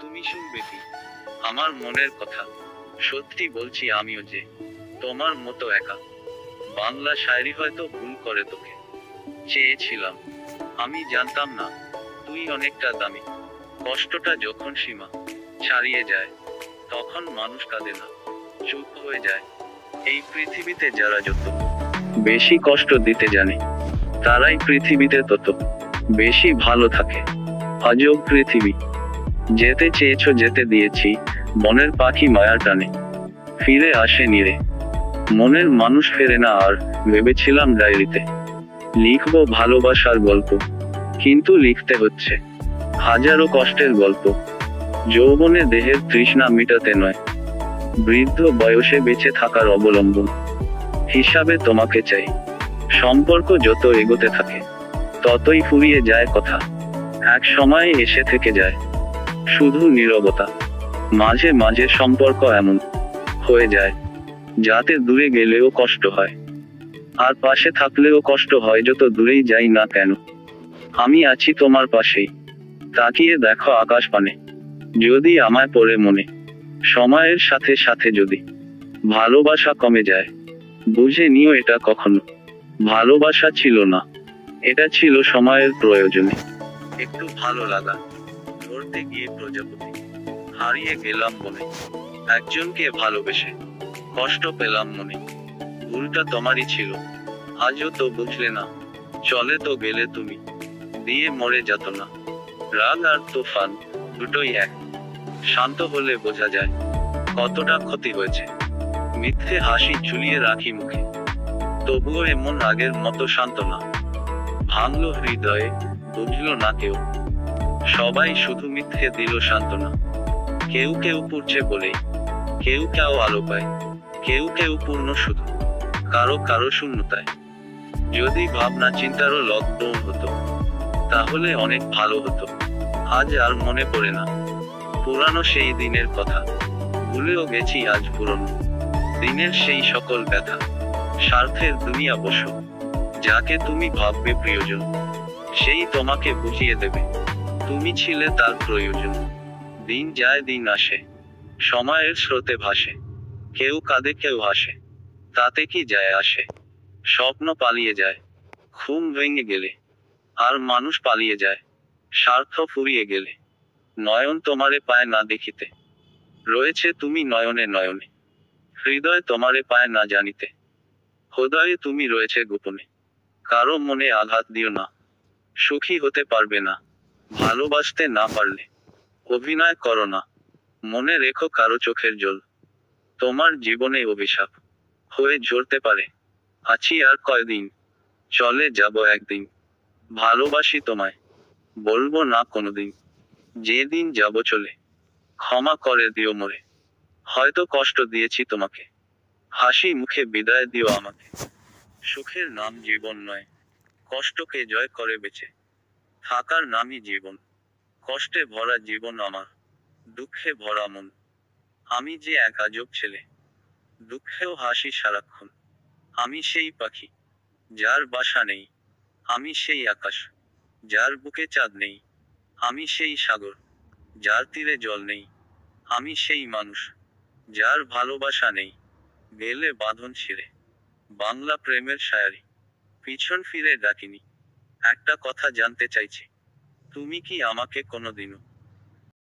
তুমি শুনবে কি আমার মনের কথা? সত্যি বলছি, আমিও যে তোমার মতো একা বাংলা শায়রি হয়তো ভুল করে তোকে চেয়েছিলাম। আমি জানতাম না তুই অনেকটা দামি। কষ্টটা যখন সীমা ছাড়িয়ে যায়, তখন মানুষ কাঁদে না, চুপ হয়ে যায়। এই পৃথিবীতে যারা যত বেশি কষ্ট দিতে জানে, তারাই পৃথিবীতে তত বেশি ভালো থাকে। আজব পৃথিবী, যেতে চেয়েছো যেতে দিয়েছি, মনের পাখি মায়ার টানে ফিরে আসেনি রে। মনের মানুষ ফেরে না আর, ভেবেছিলাম ডায়েরিতে লিখবো ভালোবাসার গল্প, কিন্তু লিখতে হচ্ছে হাজারো কষ্টের গল্প। যৌবনে দেহের তৃষ্ণা মিটাতে নয়, বৃদ্ধ বয়সে বেঁচে থাকার অবলম্বন হিসাবে তোমাকে চাই। সম্পর্ক যত এগোতে থাকে, ততই ফুরিয়ে যায় কথা, এক সময় এসে থেকে যায় শুধু নীরবতা। মাঝে মাঝে সম্পর্ক এমন হয়ে যায়, যাতে দূরে গেলেও কষ্ট হয়, আর পাশে থাকলেও কষ্ট হয়। যত দূরেই যাই না কেন, আমি আছি তোমার পাশেই। তাকিয়ে দেখো আকাশ পানে, যদি আমায় পড়ে মনে। সময়ের সাথে সাথে যদি ভালোবাসা কমে যায়, বুঝে নিও এটা কখনো ভালোবাসা ছিল না, এটা ছিল সময়ের প্রয়োজনে একটু ভালো লাগা। ধরতে গিয়ে প্রজাপতি হারিয়ে গেলাম বনে, একজনকে ভালোবেসে কষ্ট পেলাম মনে। ভুলটা তোমারই ছিল, আজও তো বুঝলে না। চলে তো গেলে তুমি, দিয়ে মরে যেত না। রাগ আর তুফান দুটোই এক, শান্ত হলে বোঝা যায় কতটা ক্ষতি হয়েছে। মিথ্যে হাসি ঝুলিয়ে রাখি মুখে, তবুও এমন আগের মতো শান্ত না। ভাঙলো হৃদয়ে, বুঝলো না কেউ, সবাই শুধু মিথ্যে দিল সান্ত্বনা। কেউ কেউ পুড়ছে বলে, কেউ কেউ আলো পায়, কেউ কেউ পূর্ণ শুধু কারো কারো শূন্যতায়। যদি ভাবনা চিন্তারও লকডাউন হতো, তাহলে অনেক ভালো হতো। আজ আর মনে পড়ে না পুরানো সেই দিনের কথা, ভুলেও গেছি আজ পুরনো দিনের সেই সকল ব্যথা। স্বার্থের দুনিয়া বসো, যাকে তুমি ভাববে প্রিয়জন, সেই তোমাকে বুঝিয়ে দেবে তুমি ছিলে তার প্রয়োজন। দিন যায় দিন আসে, সময়ের স্রোতে ভাসে, কেউ কাঁদে কেউ হাসে, তাতে কি যায় আসে। স্বপ্ন পালিয়ে যায় ঘুম ভেঙে গেলে, আর মানুষ পালিয়ে যায় স্বার্থ ফুরিয়ে গেলে। নয়ন তোমারে পায় না দেখিতে, রয়েছে তুমি নয়নে নয়নে। হৃদয় তোমারে পায় না জানিতে, হৃদয়ে তুমি রয়েছে গোপনে। কারো মনে আঘাত দিও না, সুখী হতে পারবে না। ভালোবাসতে না পারলে অভিনয় করো না। মনে রেখো কারো চোখের জল তোমার জীবনে অভিশাপ হয়ে ঝরতে পারে। আছি আর কয়দিন, চলে যাব একদিন। ভালোবাসি তোমায়, বলবো না কোনোদিন। যেদিন যাব চলে, ক্ষমা করে দিও মোরে। হয়তো কষ্ট দিয়েছি তোমাকে, হাসি মুখে বিদায় দিও আমাকে। সুখের নাম জীবন নয়, কষ্টকে জয় করে বেঁচে থাকার নামই জীবন। কষ্টে ভরা জীবন আমার, দুঃখে ভরা মন। আমি যে এক আজব ছেলে, দুঃখেও হাসি সারাক্ষণ। আমি সেই পাখি, যার বাসা নেই। আমি সেই আকাশ, যার বুকে চাঁদ নেই। আমি সেই সাগর, যার তীরে জল নেই। আমি সেই মানুষ, যার ভালোবাসা নেই। গেলে বাঁধন ছিঁড়ে, বাংলা প্রেমের শায়ারি। পিছন ফিরে ডাকিনি, একটা কথা জানতে চাইছি, তুমি কি আমাকে কোনোদিনও